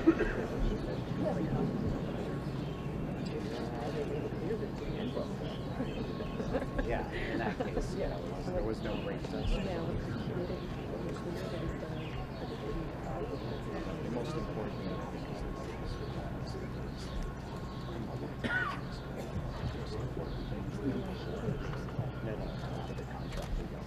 Yeah, in that case, yeah, there was no break test. The most important thing the contract we got.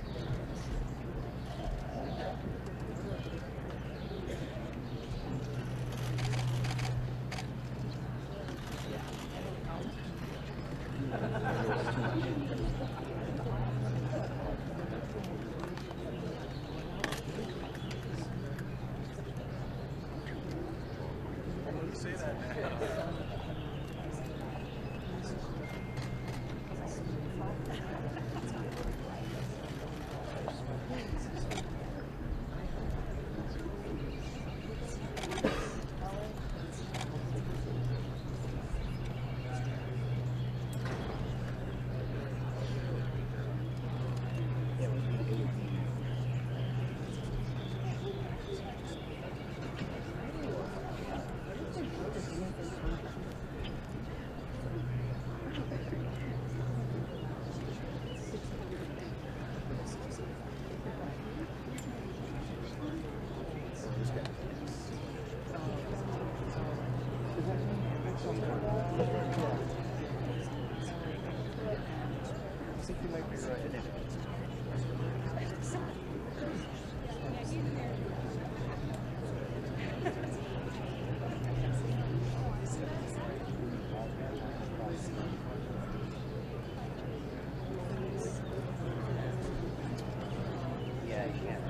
Say that now. I think you might be right in it. Yeah, you can't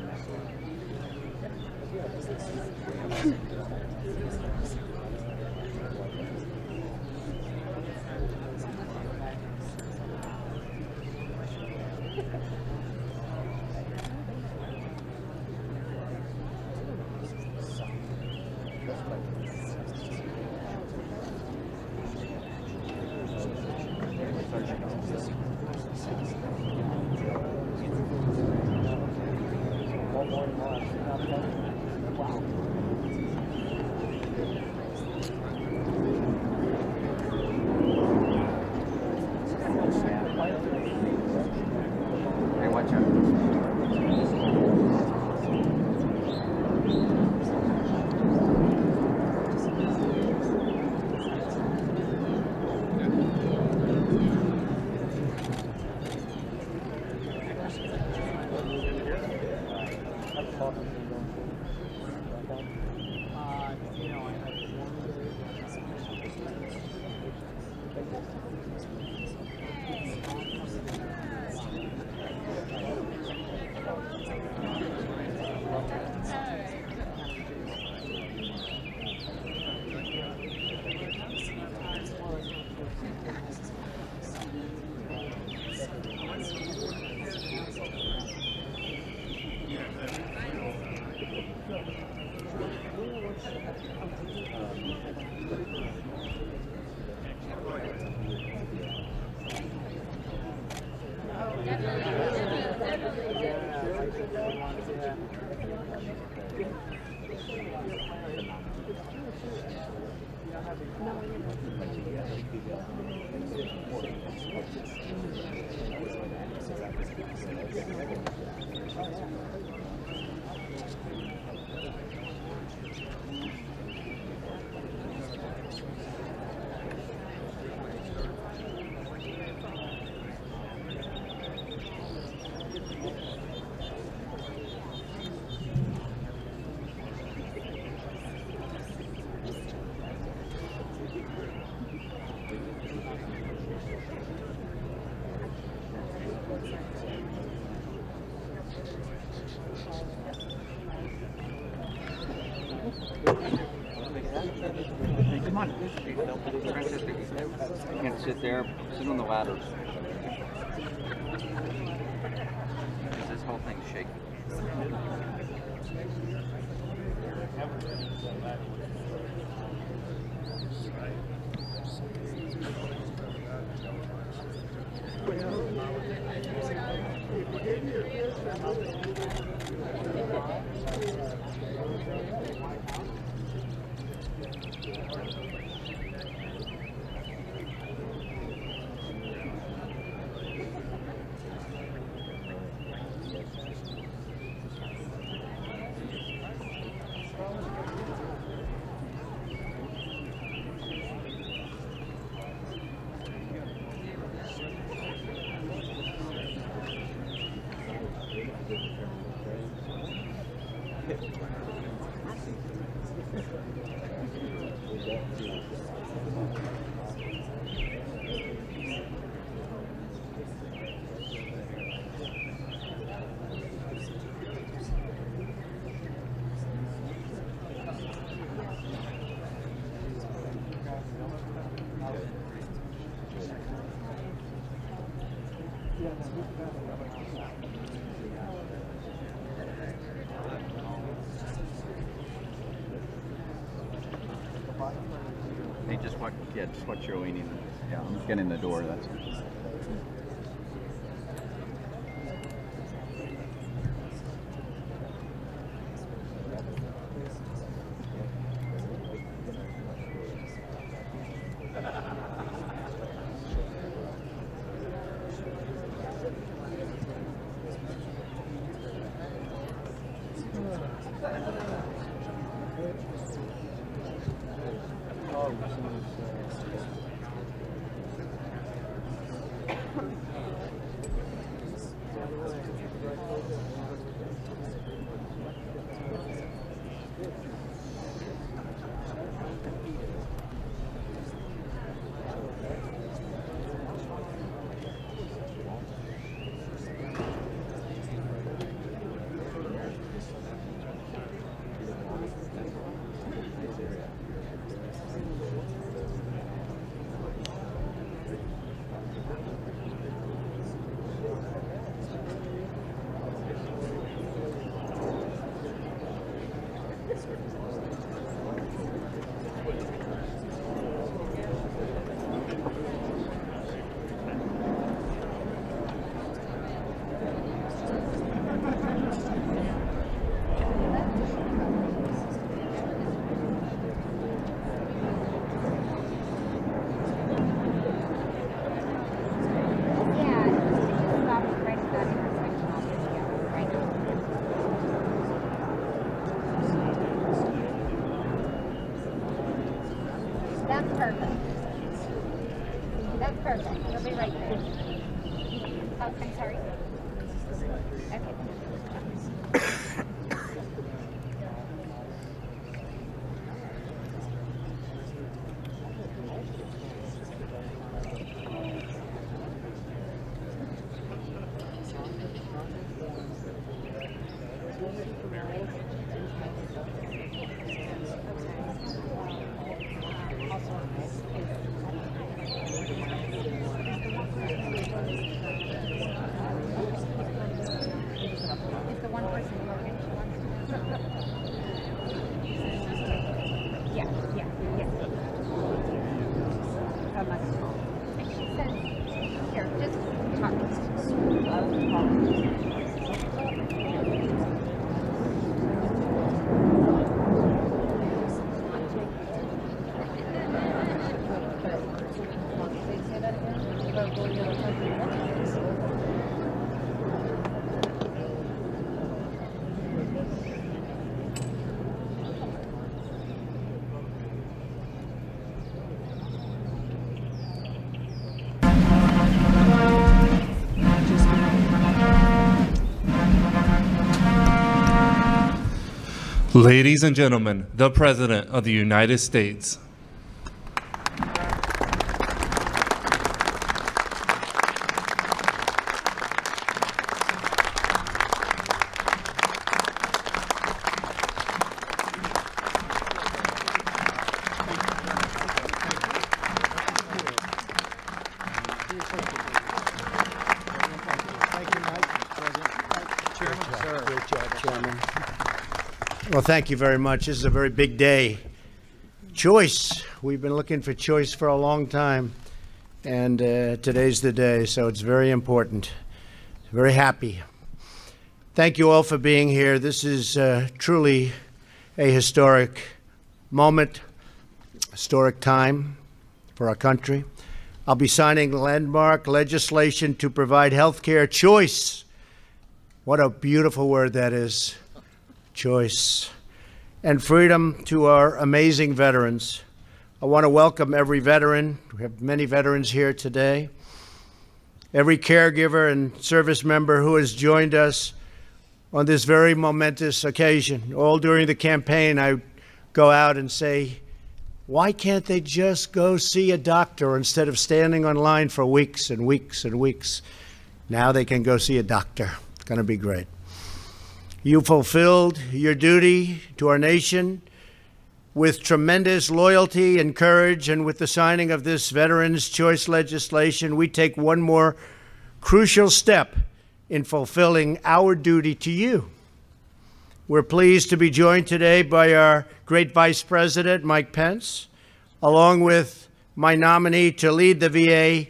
Hey, watch out. Come on. You can't sit there. Sit on the ladder. This whole thing's shaking. Hey, just watch your leaning. Yeah, I'm getting the door. That's it. That's perfect. That's perfect. It'll be right there. Oh, I'm sorry. Okay. It's the one person mortgage Yeah. How much? And she says, here, just Ladies and gentlemen, the President of the United States. Well, thank you very much. This is a very big day. Choice. We've been looking for choice for a long time, and today's the day, so it's very important. Very happy. Thank you all for being here. This is truly a historic moment, historic time for our country. I'll be signing landmark legislation to provide health care choice. What a beautiful word that is. Choice and freedom to our amazing veterans. I want to welcome every veteran. We have many veterans here today. Every caregiver and service member who has joined us on this very momentous occasion. All during the campaign, I go out and say, Why can't they just go see a doctor instead of standing online for weeks and weeks and weeks? Now they can go see a doctor. It's going to be great. You fulfilled your duty to our nation with tremendous loyalty and courage, and with the signing of this Veterans' Choice legislation, we take one more crucial step in fulfilling our duty to you. We're pleased to be joined today by our great Vice President, Mike Pence, along with my nominee to lead the VA,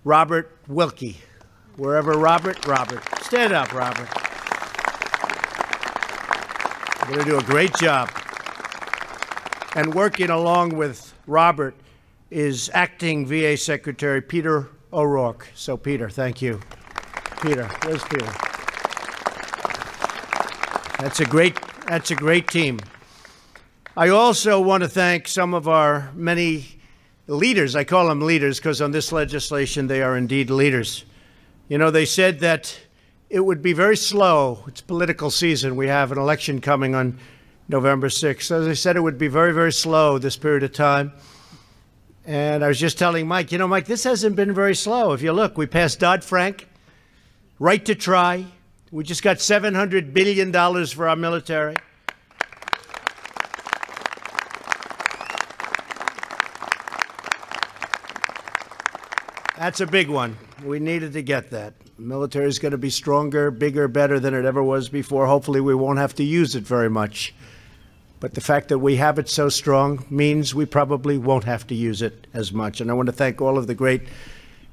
Robert Wilkie. Wherever Robert, stand up, Robert. You're going to do a great job. And working along with Robert is Acting VA Secretary Peter O'Rourke. So, Peter, thank you. Peter, where's Peter? That's a great team. I also want to thank some of our many leaders. I call them leaders because on this legislation they are indeed leaders. You know, they said that it would be very slow. It's political season. We have an election coming on November 6th. As I said, it would be very, very slow this period of time. And I was just telling Mike, you know, Mike, this hasn't been very slow. If you look, we passed Dodd-Frank, right to try. We just got $700 billion for our military. That's a big one. We needed to get that. The military is going to be stronger, bigger, better than it ever was before. Hopefully we won't have to use it very much. But the fact that we have it so strong means we probably won't have to use it as much. And I want to thank all of the great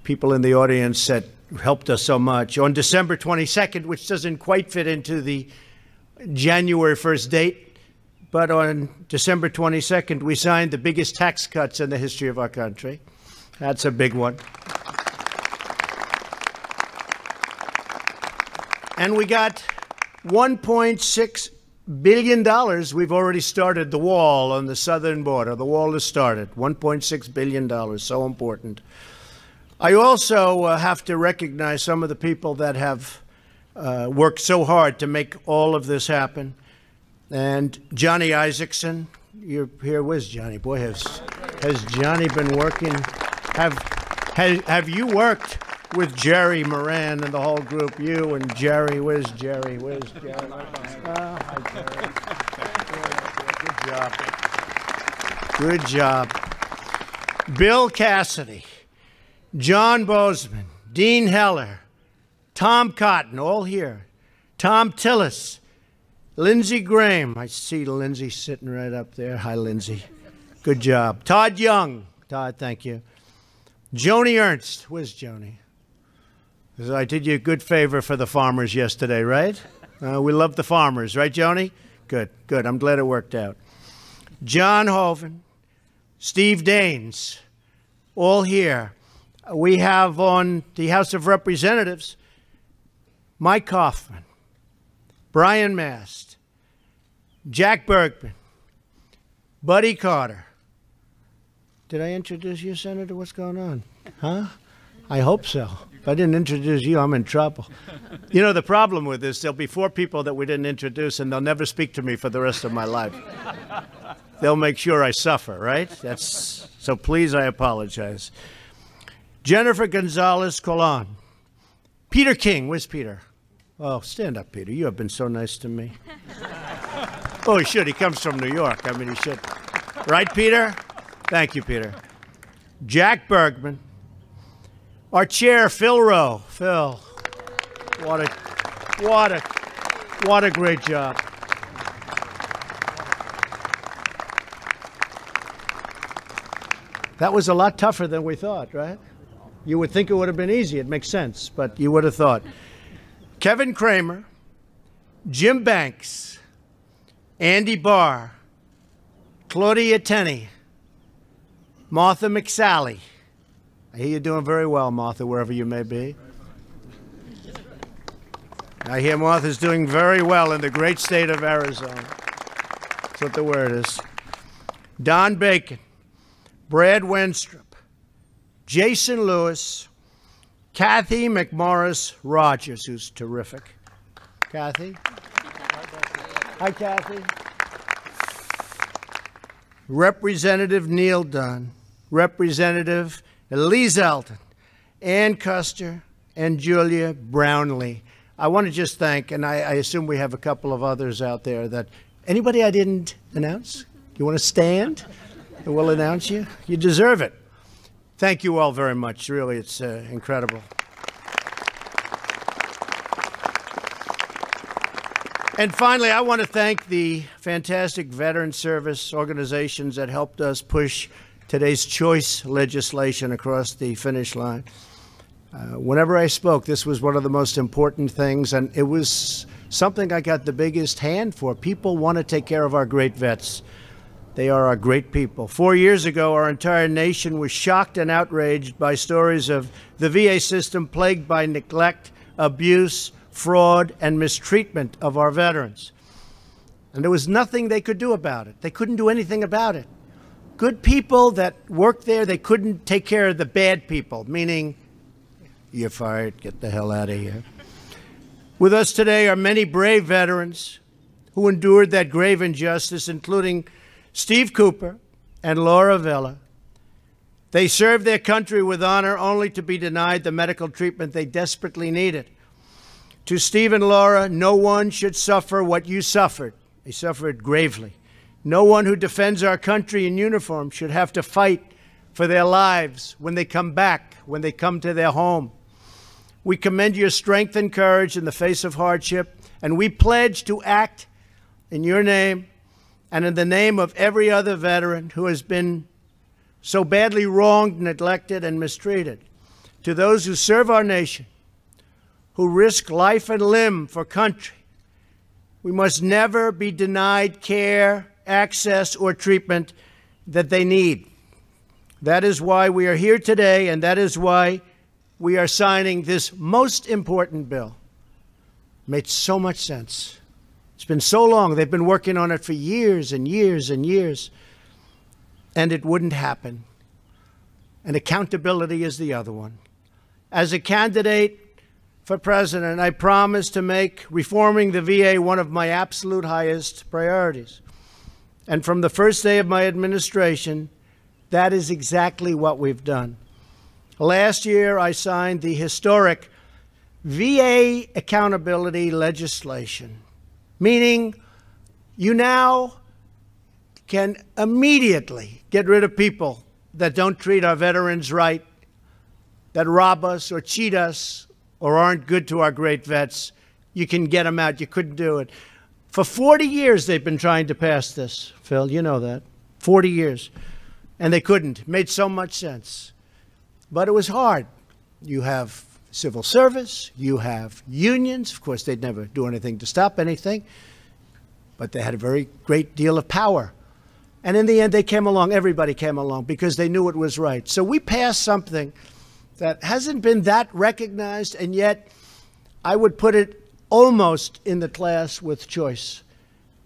people in the audience that helped us so much. On December 22nd, which doesn't quite fit into the January 1st date, but on December 22nd, we signed the biggest tax cuts in the history of our country. That's a big one. And we got $1.6 billion. We've already started the wall on the southern border. The wall has started. $1.6 billion, so important. I also have to recognize some of the people that have worked so hard to make all of this happen. And Johnny Isaacson, you're here. Where's Johnny? Boy, has Johnny been working? Have you worked with Jerry Moran and the whole group? You and Jerry. Where's Jerry? Where's Jerry? Hi, Jerry. Good job. Good job. Bill Cassidy, John Bozeman, Dean Heller, Tom Cotton, all here. Tom Tillis, Lindsey Graham. I see Lindsey sitting right up there. Hi, Lindsey. Good job. Todd Young. Todd, thank you. Joni Ernst. Where's Joni? I did you a good favor for the farmers yesterday, right? We love the farmers, right, Joni? Good, good. I'm glad it worked out. John Hoven, Steve Daines, all here. We have on the House of Representatives, Mike Coffman, Brian Mast, Jack Bergman, Buddy Carter. Did I introduce you, Senator? What's going on? Huh? I hope so. If I didn't introduce you, I'm in trouble. You know, the problem with this, there'll be 4 people that we didn't introduce, and they'll never speak to me for the rest of my life. They'll make sure I suffer, right? So please, I apologize. Jennifer Gonzalez Colon. Peter King. Where's Peter? Oh, stand up, Peter. You have been so nice to me. Oh, he should. He comes from New York. I mean, he should. Right, Peter? Thank you, Peter. Jack Bergman. Our chair, Phil Rowe. Phil, what a great job. That was a lot tougher than we thought, right? You would think it would have been easy. It makes sense, but you would have thought. Kevin Kramer, Jim Banks, Andy Barr, Claudia Tenney, Martha McSally. I hear you're doing very well, Martha, wherever you may be. I hear Martha's doing very well in the great state of Arizona. That's what the word is. Don Bacon, Brad Wenstrup, Jason Lewis, Kathy McMorris Rogers, who's terrific. Kathy? Hi, Kathy. Representative Neil Dunn, Representative Elise Alton, Ann Custer, and Julia Brownlee. I want to just thank, and I assume we have a couple of others out there that, anybody I didn't announce? You want to stand? And we'll announce you. You deserve it. Thank you all very much. Really, it's incredible. And finally, I want to thank the fantastic veteran service organizations that helped us push today's choice legislation across the finish line. Whenever I spoke, this was one of the most important things, and it was something I got the biggest hand for. People want to take care of our great vets. They are our great people. 4 years ago, our entire nation was shocked and outraged by stories of the VA system plagued by neglect, abuse, fraud, and mistreatment of our veterans. And there was nothing they could do about it. They couldn't do anything about it. Good people that worked there, they couldn't take care of the bad people, meaning, you're fired, get the hell out of here. With us today are many brave veterans who endured that grave injustice, including Steve Cooper and Laura Villa. They served their country with honor only to be denied the medical treatment they desperately needed. To Steve and Laura, no one should suffer what you suffered. They suffered gravely. No one who defends our country in uniform should have to fight for their lives when they come back, when they come to their home. We commend your strength and courage in the face of hardship, and we pledge to act in your name and in the name of every other veteran who has been so badly wronged, neglected, and mistreated. To those who serve our nation, who risk life and limb for country, we must never be denied care, access, or treatment that they need. That is why we are here today, and that is why we are signing this most important bill. It made so much sense. It's been so long. They've been working on it for years and years and years, and it wouldn't happen. And accountability is the other one. As a candidate for president, I promise to make reforming the VA one of my absolute highest priorities. And from the first day of my administration, that is exactly what we've done. Last year, I signed the historic VA accountability legislation, meaning you now can immediately get rid of people that don't treat our veterans right, that rob us or cheat us or aren't good to our great vets. You can get them out. You couldn't do it. For 40 years, they've been trying to pass this, Phil. You know that. 40 years. And they couldn't. It made so much sense. But it was hard. You have civil service. You have unions. Of course, they'd never do anything to stop anything. But they had a very great deal of power. And in the end, they came along. Everybody came along because they knew it was right. So we passed something that hasn't been that recognized, and yet I would put it almost in the class with choice.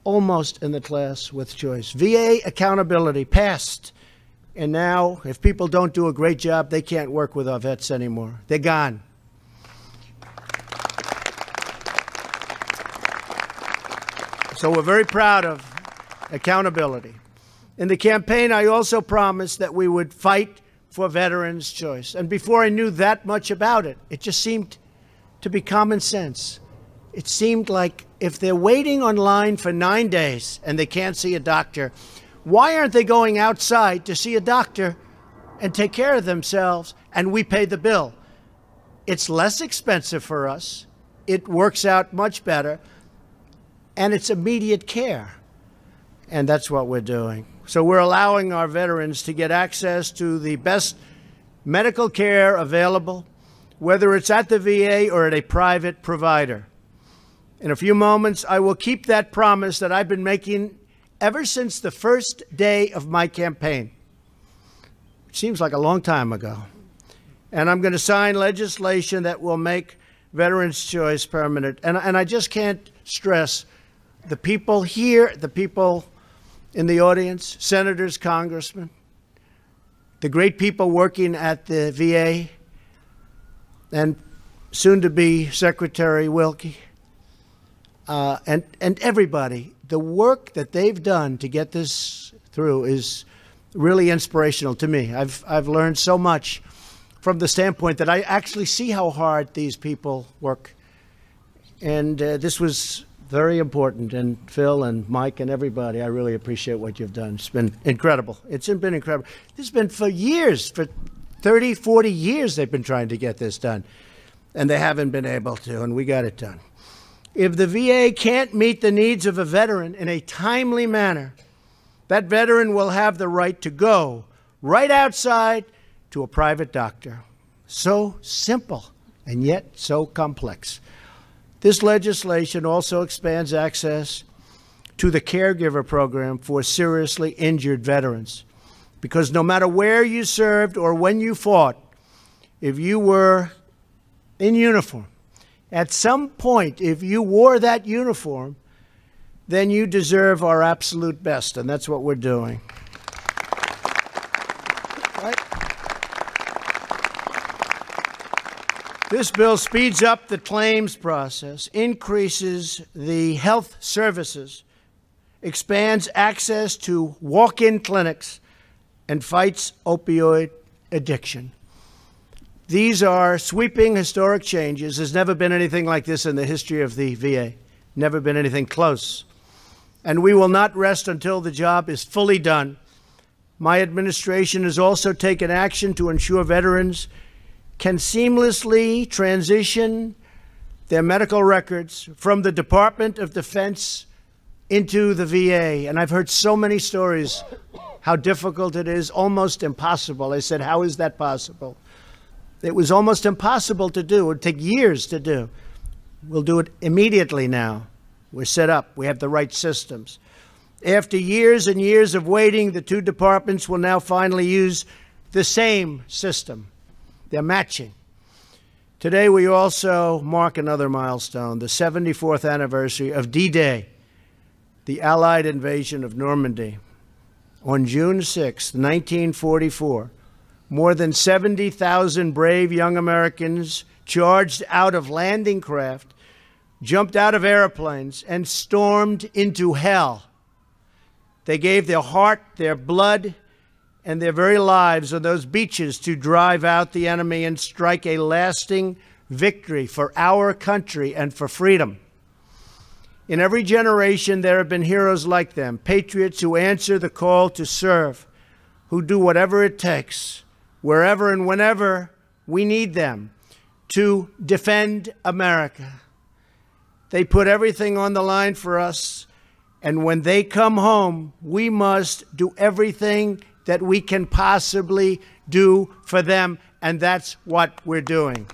Almost in the class with choice. VA accountability passed. And now, if people don't do a great job, they can't work with our vets anymore. They're gone. So we're very proud of accountability. In the campaign, I also promised that we would fight for veterans' choice. And before I knew that much about it, it just seemed to be common sense. It seemed like if they're waiting online for 9 days and they can't see a doctor, why aren't they going outside to see a doctor and take care of themselves, and we pay the bill? It's less expensive for us. It works out much better, and it's immediate care. And that's what we're doing. So we're allowing our veterans to get access to the best medical care available, whether it's at the VA or at a private provider. In a few moments, I will keep that promise that I've been making ever since the first day of my campaign. It seems like a long time ago. And I'm going to sign legislation that will make veterans' choice permanent. And I just can't stress the people here, the people in the audience, senators, congressmen, the great people working at the VA, and soon-to-be Secretary Wilkie. and everybody. The work that they've done to get this through is really inspirational to me. I've learned so much from the standpoint that I actually see how hard these people work. And this was very important. And Phil and Mike and everybody, I really appreciate what you've done. It's been incredible. It's been incredible. This has been for years, for 30, 40 years they've been trying to get this done. And they haven't been able to, and we got it done. If the VA can't meet the needs of a veteran in a timely manner, that veteran will have the right to go right outside to a private doctor. So simple, and yet so complex. This legislation also expands access to the caregiver program for seriously injured veterans. Because no matter where you served or when you fought, if you were in uniform, at some point, if you wore that uniform, then you deserve our absolute best, and that's what we're doing. Right? This bill speeds up the claims process, increases the health services, expands access to walk-in clinics, and fights opioid addiction. These are sweeping, historic changes. There's never been anything like this in the history of the VA. Never been anything close. And we will not rest until the job is fully done. My administration has also taken action to ensure veterans can seamlessly transition their medical records from the Department of Defense into the VA. And I've heard so many stories how difficult it is, almost impossible. I said, how is that possible? It was almost impossible to do. It would take years to do. We'll do it immediately now. We're set up. We have the right systems. After years and years of waiting, the two departments will now finally use the same system. They're matching. Today, we also mark another milestone, the 74th anniversary of D-Day, the Allied invasion of Normandy. On June 6, 1944, more than 70,000 brave young Americans charged out of landing craft, jumped out of airplanes, and stormed into hell. They gave their heart, their blood, and their very lives on those beaches to drive out the enemy and strike a lasting victory for our country and for freedom. In every generation, there have been heroes like them, patriots who answer the call to serve, who do whatever it takes, wherever and whenever we need them, to defend America. They put everything on the line for us, and when they come home, we must do everything that we can possibly do for them, and that's what we're doing.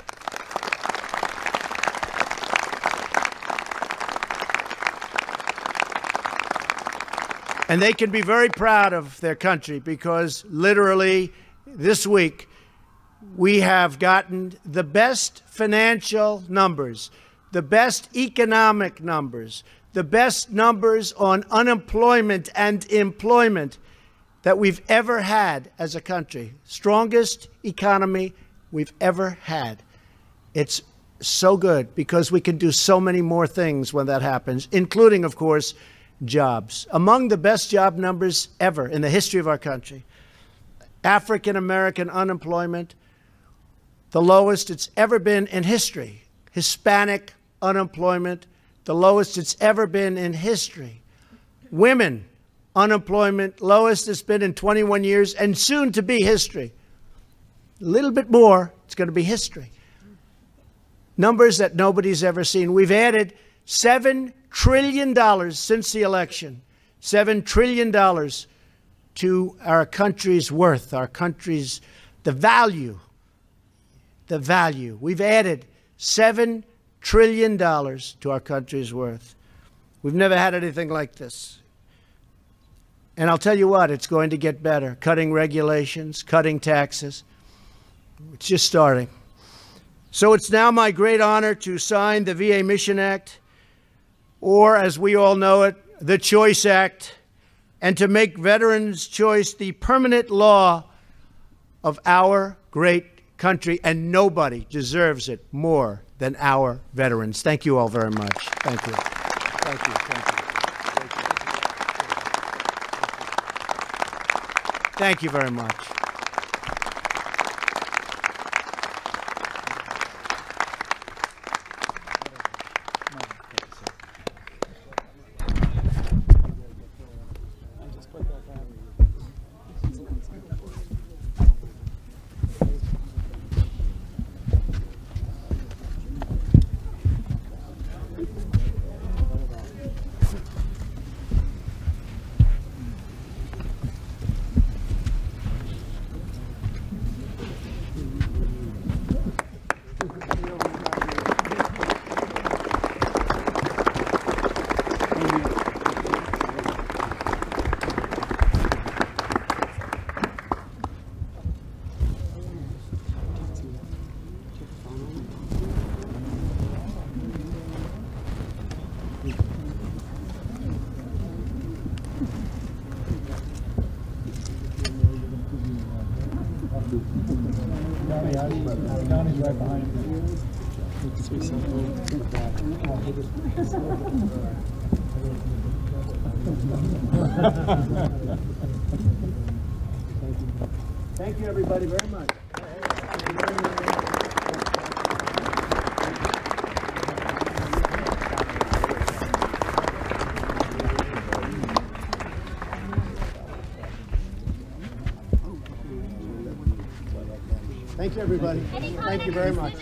And they can be very proud of their country because literally this week we have gotten the best financial numbers, the best economic numbers, the best numbers on unemployment and employment that we've ever had as a country. Strongest economy we've ever had. It's so good because we can do so many more things when that happens, including, of course, jobs. Among the best job numbers ever in the history of our country. African American unemployment, the lowest it's ever been in history. Hispanic unemployment, the lowest it's ever been in history. Women unemployment, lowest it's been in 21 years, and soon to be history. A little bit more, it's going to be history. Numbers that nobody's ever seen. We've added $7 trillion since the election, $7 trillion to our country's worth, our country's, the value. We've added $7 trillion to our country's worth. We've never had anything like this. And I'll tell you what, it's going to get better. Cutting regulations, cutting taxes. It's just starting. So it's now my great honor to sign the VA Mission Act, or as we all know it, the Choice Act, and to make veterans' choice the permanent law of our great country. And nobody deserves it more than our veterans. Thank you all very much. Thank you. Thank you. Thank you very much. Donnie's right behind you. Thank you, everybody, very much. Thank you, everybody. Thank you very much.